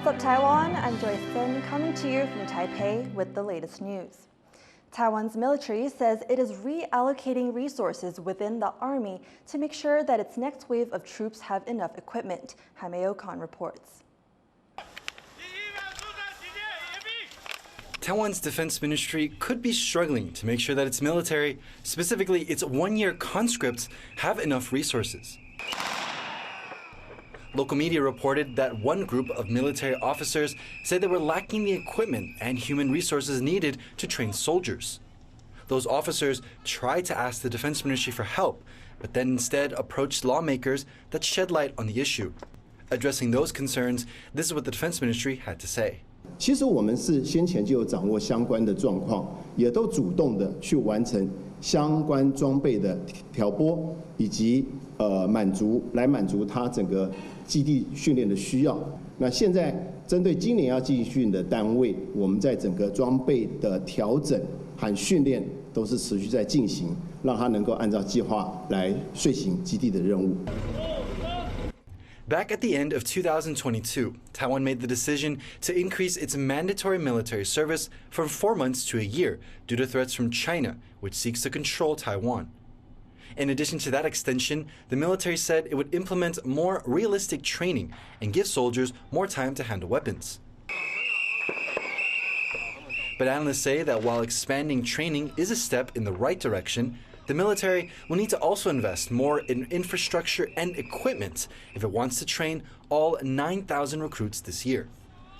What's up, Taiwan? I'm Joyce coming to you from Taipei with the latest news. Taiwan's military says it is reallocating resources within the army to make sure that its next wave of troops have enough equipment, Jaime Ocon reports. Taiwan's defense ministry could be struggling to make sure that its military, specifically its one-year conscripts, have enough resources. Local media reported that one group of military officers said they were lacking the equipment and human resources needed to train soldiers. Those officers tried to ask the defense ministry for help, but then instead approached lawmakers that shed light on the issue. Addressing those concerns, this is what the defense ministry had to say. 其实我们是先前就有掌握相关的状况，也都主动的去完成相关装备的调拨，以及满足它整个基地训练的需要。那现在针对今年要进训的单位，我们在整个装备的调整和训练都是持续在进行，让它能够按照计划来遂行基地的任务。 Back at the end of 2022, Taiwan made the decision to increase its mandatory military service from 4 months to a year due to threats from China, which seeks to control Taiwan. In addition to that extension, the military said it would implement more realistic training and give soldiers more time to handle weapons. But analysts say that while expanding training is a step in the right direction, the military will need to also invest more in infrastructure and equipment if it wants to train all 9,000 recruits this year.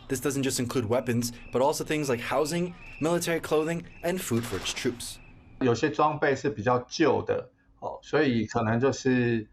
This doesn't just include weapons, but also things like housing, military clothing, and food for its troops. 有些装备是比较旧的，所以可能就是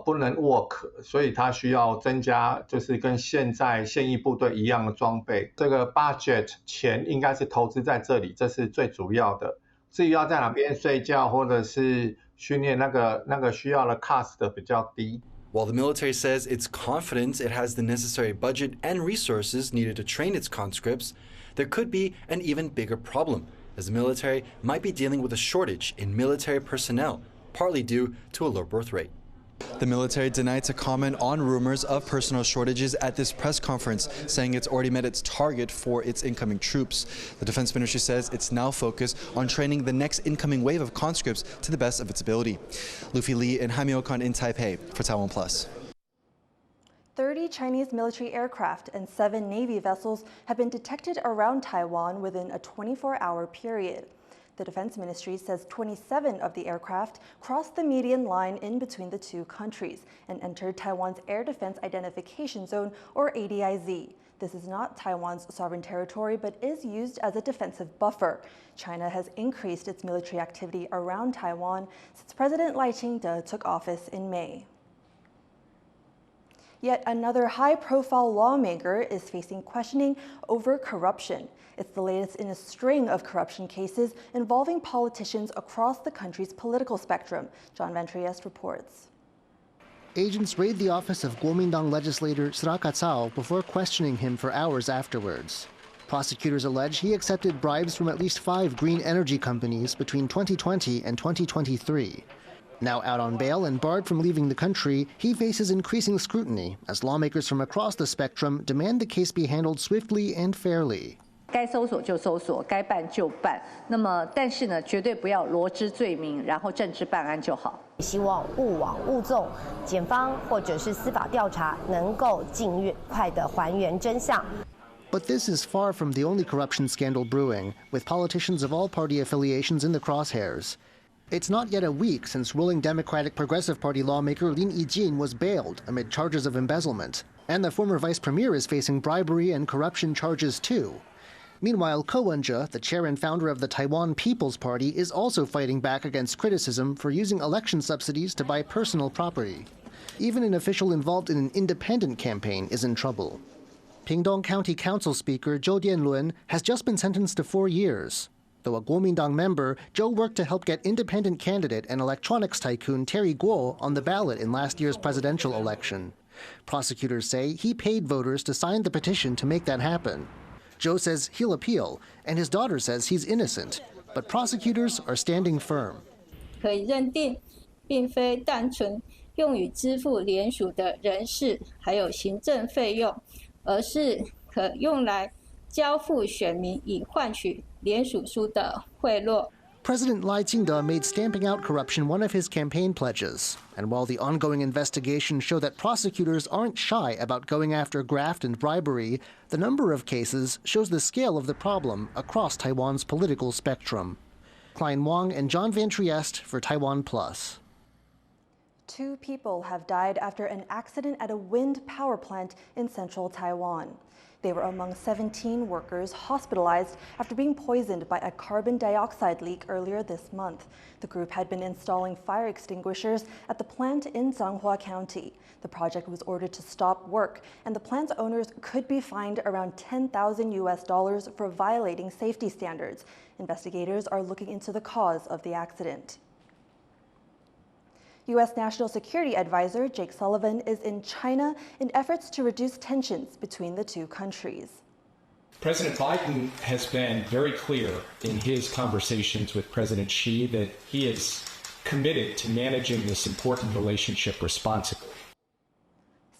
不能 work， 所以它需要增加，就是跟现在现役部队一样的装备。这个 budget 钱应该是投资在这里，这是最主要的。 至于要在哪边睡觉或者是训练，那个需要的 cost 比较低。 While the military says it's confident it has the necessary budget and resources needed to train its conscripts, there could be an even bigger problem, as the military might be dealing with a shortage in military personnel, partly due to a low birth rate. The military denied to comment on rumors of personnel shortages at this press conference, saying it's already met its target for its incoming troops. The defense ministry says it's now focused on training the next incoming wave of conscripts to the best of its ability. Luffy Li and Jaime Ocon in Taipei for TaiwanPlus. 30 Chinese military aircraft and 7 Navy vessels have been detected around Taiwan within a 24-hour period. The Defense Ministry says 27 of the aircraft crossed the median line in between the two countries and entered Taiwan's Air Defense Identification Zone, or ADIZ. This is not Taiwan's sovereign territory, but is used as a defensive buffer. China has increased its military activity around Taiwan since President Lai Ching-te took office in May. Yet another high-profile lawmaker is facing questioning over corruption. It's the latest in a string of corruption cases involving politicians across the country's political spectrum. John Van Trieste reports. Agents raid the office of Kuomintang legislator Sra Kacao before questioning him for hours afterwards. Prosecutors allege he accepted bribes from at least 5 green energy companies between 2020 and 2023. Now out on bail and barred from leaving the country, he faces increasing scrutiny as lawmakers from across the spectrum demand the case be handled swiftly and fairly. 该搜索就搜索，该办就办。那么，但是呢，绝对不要罗织罪名，然后正式办案就好。希望勿枉勿纵，检方或者是司法调查能够尽快的还原真相。 But this is far from the only corruption scandal brewing, with politicians of all party affiliations in the crosshairs. It's not yet a week since ruling Democratic Progressive Party lawmaker Lin Yijin was bailed amid charges of embezzlement, and the former vice premier is facing bribery and corruption charges too. Meanwhile, Ko Wen-je, the chair and founder of the Taiwan People's Party, is also fighting back against criticism for using election subsidies to buy personal property. Even an official involved in an independent campaign is in trouble. Pingdong County Council Speaker Zhou Dianlun has just been sentenced to 4 years. Though a Kuomintang member, Zhou worked to help get independent candidate and electronics tycoon Terry Guo on the ballot in last year's presidential election. Prosecutors say he paid voters to sign the petition to make that happen. Zhou says he'll appeal, and his daughter says he's innocent. But prosecutors are standing firm. 可以认定，并非单纯用于支付联署的人事还有行政费用，而是可用来交付选民以换取联署书的贿赂。 President Lai Ching-te made stamping out corruption one of his campaign pledges. And while the ongoing investigations show that prosecutors aren't shy about going after graft and bribery, the number of cases shows the scale of the problem across Taiwan's political spectrum. Klein Wang and John Van Trieste for TaiwanPlus. 2 people have died after an accident at a wind power plant in central Taiwan. They were among 17 workers hospitalized after being poisoned by a carbon dioxide leak earlier this month. The group had been installing fire extinguishers at the plant in Changhua County. The project was ordered to stop work, and the plant's owners could be fined around $10,000 for violating safety standards. Investigators are looking into the cause of the accident. U.S. National Security Advisor Jake Sullivan is in China in efforts to reduce tensions between the 2 countries. President Biden has been very clear in his conversations with President Xi that he is committed to managing this important relationship responsibly.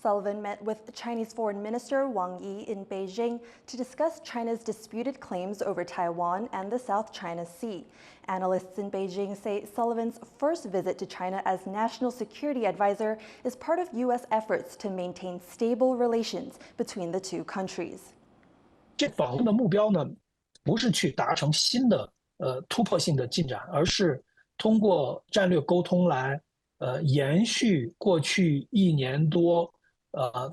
Sullivan met with Chinese Foreign Minister Wang Yi in Beijing to discuss China's disputed claims over Taiwan and the South China Sea. Analysts in Beijing say Sullivan's first visit to China as National Security Advisor is part of U.S. efforts to maintain stable relations between the 2 countries. 这访问的目标呢，不是去达成新的突破性的进展，而是通过战略沟通来延续过去1年多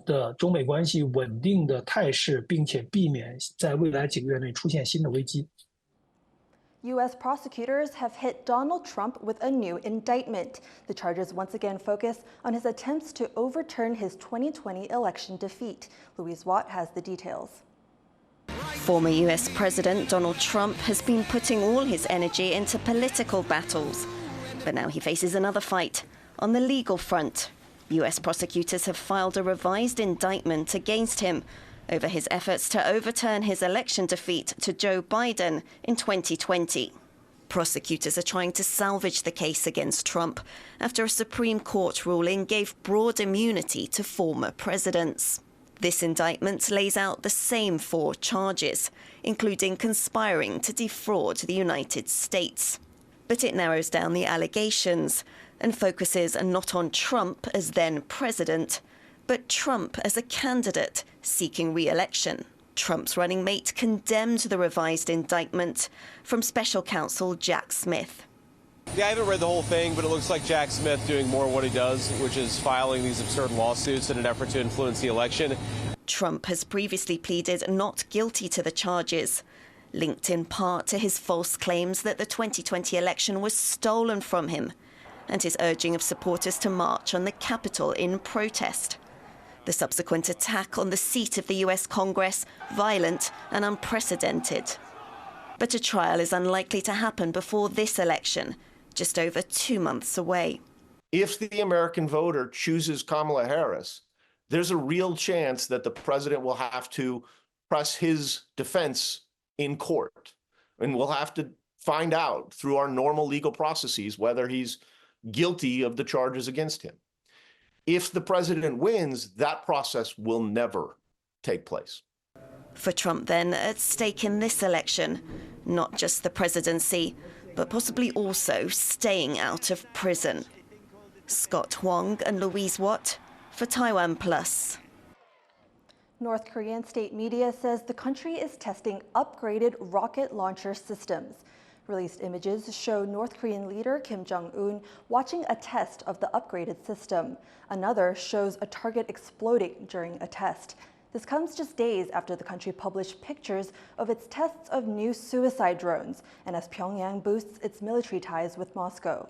的中美关系稳定的态势，并且避免在未来几个月内出现新的危机。 U.S. prosecutors have hit Donald Trump with a new indictment. The charges once again focus on his attempts to overturn his 2020 election defeat. Louise Watt has the details. Former U.S. President Donald Trump has been putting all his energy into political battles. But now he faces another fight on the legal front. U.S. prosecutors have filed a revised indictment against him over his efforts to overturn his election defeat to Joe Biden in 2020. Prosecutors are trying to salvage the case against Trump after a Supreme Court ruling gave broad immunity to former presidents. This indictment lays out the same 4 charges, including conspiring to defraud the United States. But it narrows down the allegations and focuses not on Trump as then president, but Trump as a candidate seeking re-election. Trump's running mate condemned the revised indictment from special counsel Jack Smith. Yeah, I haven't read the whole thing, but it looks like Jack Smith doing more of what he does, which is filing these absurd lawsuits in an effort to influence the election. Trump has previously pleaded not guilty to the charges, linked in part to his false claims that the 2020 election was stolen from him and his urging of supporters to march on the Capitol in protest. The subsequent attack on the seat of the U.S. Congress, violent and unprecedented. But a trial is unlikely to happen before this election, just over 2 months away. If the American voter chooses Kamala Harris, there's a real chance that the president will have to press his defense in court. And we'll have to find out through our normal legal processes whether he's guilty of the charges against him. If the president wins, that process will never take place. For Trump, then, at stake in this election, not just the presidency, but possibly also staying out of prison. Scott Huang and Louise Watt for TaiwanPlus. North Korean state media says the country is testing upgraded rocket launcher systems. Released images show North Korean leader Kim Jong-un watching a test of the upgraded system. Another shows a target exploding during a test. This comes just days after the country published pictures of its tests of new suicide drones and as Pyongyang boosts its military ties with Moscow.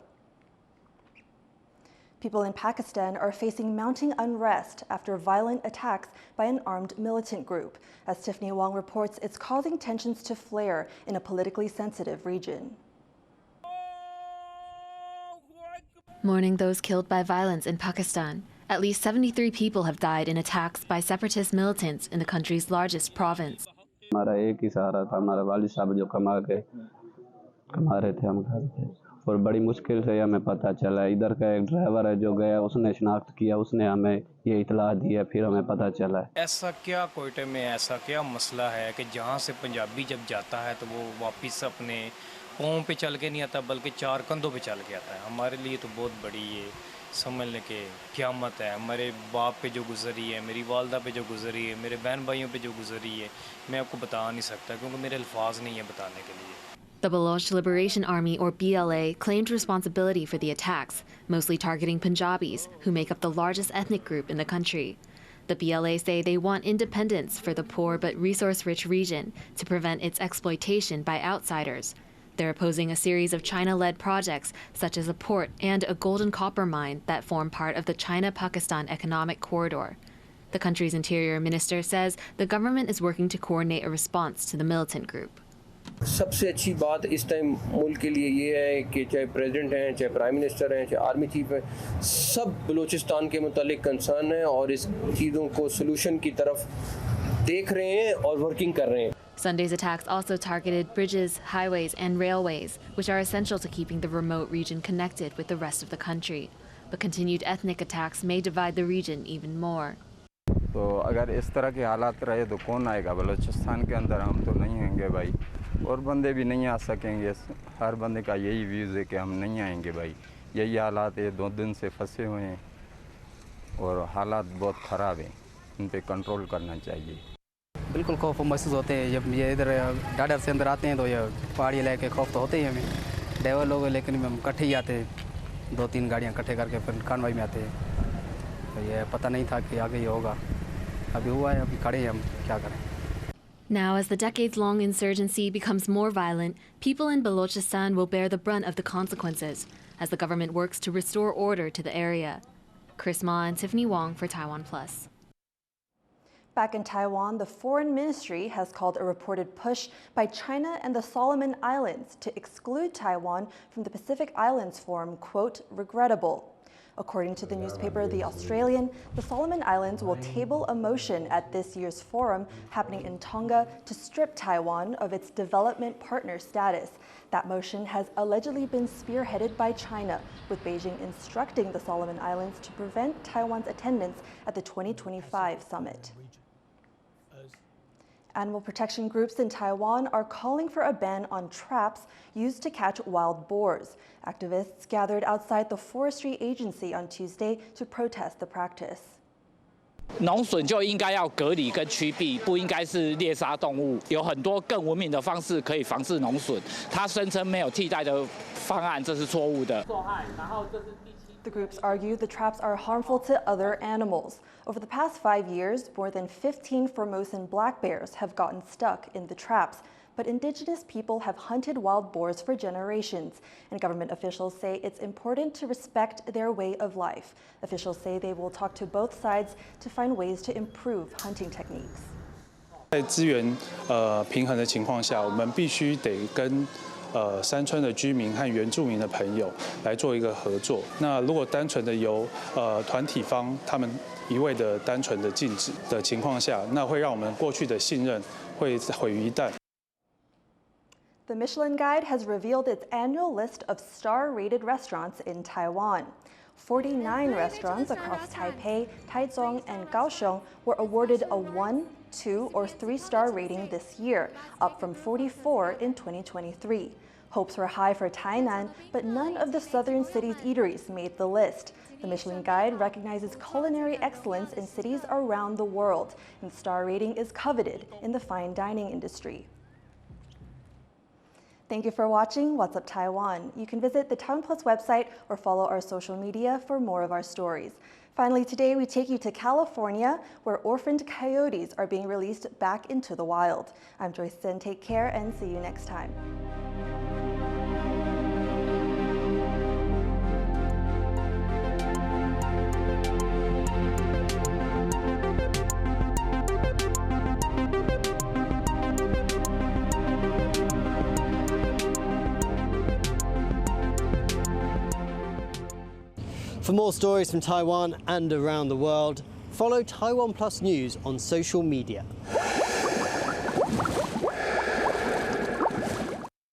People in Pakistan are facing mounting unrest after violent attacks by an armed militant group. As Tiffany Wong reports, it's causing tensions to flare in a politically sensitive region. Mourning those killed by violence in Pakistan. At least 73 people have died in attacks by separatist militants in the country's largest province. और बड़ी मुश्किल से हमें पता चला। इधर का एक ड्राइवर है जो गया, उसने शनाख्त किया, उसने हमें ये इतला दी है, फिर हमें पता चला। ऐसा क्या कोयटे में ऐसा क्या मसला है कि जहाँ से पंजाबी जब जाता है तो वो वापस अपने पाँव पे चल के नहीं आता बल्कि 4 कंधों पे चल के आता है। हमारे लिए तो बहुत बड़ी ये समझ लें कि क़यामत है। हमारे बाप पे जो गुजरी है, मेरी वालदा पे जो गुजरी है, मेरे बहन भाइयों पे जो गुजरी है, मैं आपको बता नहीं सकता क्योंकि मेरे अल्फाज नहीं है बताने के लिए। The Baloch Liberation Army, or BLA, claimed responsibility for the attacks, mostly targeting Punjabis, who make up the largest ethnic group in the country. The BLA say they want independence for the poor but resource-rich region to prevent its exploitation by outsiders. They're opposing a series of China-led projects, such as a port and a gold and copper mine that form part of the China-Pakistan Economic Corridor. The country's interior minister says the government is working to coordinate a response to the militant group. सबसे अच्छी बात इस time मुल्क के लिए ये है कि चाहे प्रेसिडेंट हैं, चाहे प्राइम मिनिस्टर हैं, चाहे आर्मी चीफ हैं, सब बलूचिस्तान के मुतालिक कंसर्न हैं और इस चीज़ों को सोल्यूशन की तरफ देख रहे हैं और वर्किंग कर रहे हैं। Sunday's attacks also targeted bridges, highways, and railways, which are essential to keeping the remote region connected with the rest of the country. But continued ethnic attacks may divide the region even more. तो अगर इस तरह के हालात रहे तो कौन आएगा बलूचिस्तान के अंदर? हम तो नहीं आएंगे भाई, और बंदे भी नहीं आ सकेंगे। हर बंदे का यही व्यूज़ है कि हम नहीं आएंगे भाई। यही हालात है, 2 दिन से फंसे हुए हैं और हालात बहुत ख़राब हैं, इन पे कंट्रोल करना चाहिए। बिल्कुल खौफ महसूस होते हैं जब ये इधर डाडर से अंदर आते हैं तो ये पहाड़ी इलाके खौफ तो होते ही हमें, ड्राइवर लोग, लेकिन हम इकट्ठे ही आते हैं, 2-3 गाड़ियाँ इकट्ठे करके फिर कानवाई में आते हैं। तो ये पता नहीं था कि आगे ये होगा, अभी हुआ है, अभी खड़े हैं, हम क्या करें। Now, as the decades-long insurgency becomes more violent, people in Balochistan will bear the brunt of the consequences as the government works to restore order to the area. Chris Ma and Tiffany Wong for TaiwanPlus. Back in Taiwan, the Foreign Ministry has called a reported push by China and the Solomon Islands to exclude Taiwan from the Pacific Islands Forum, quote, regrettable. According to the newspaper The Australian, the Solomon Islands will table a motion at this year's forum happening in Tonga to strip Taiwan of its development partner status. That motion has allegedly been spearheaded by China, with Beijing instructing the Solomon Islands to prevent Taiwan's attendance at the 2025 summit. Animal protection groups in Taiwan are calling for a ban on traps used to catch wild boars. Activists gathered outside the forestry agency on Tuesday to protest the practice. 农隼就应该要隔离跟驱避，不应该是猎杀动物。有很多更文明的方式可以防治农隼，他声称没有替代的方案，这是错误的。 The groups argue the traps are harmful to other animals. Over the past 5 years, more than 15 Formosan black bears have gotten stuck in the traps. But indigenous people have hunted wild boars for generations, and government officials say it's important to respect their way of life. Officials say they will talk to both sides to find ways to improve hunting techniques. 在资源平衡的情况下，我们必须得跟山村的居民和原住民的朋友来做一个合作。那如果单纯的由团体方他们一味的单纯的禁止的情况下，那会让我们过去的信任会毁于一旦。 The Michelin Guide has revealed its annual list of star-rated restaurants in Taiwan. 49 restaurants across Taipei, Taichung, and Kaohsiung were awarded a 1, 2, or 3-star rating this year, up from 44 in 2023. Hopes were high for Tainan, but none of the southern cities' eateries made the list. The Michelin Guide recognizes culinary excellence in cities around the world, and star rating is coveted in the fine dining industry. Thank you for watching What's Up Taiwan. You can visit the TaiwanPlus website or follow our social media for more of our stories. Finally, today we take you to California, where orphaned coyotes are being released back into the wild. I'm Joyce. Take care and see you next time. For more stories from Taiwan and around the world, follow TaiwanPlus News on social media.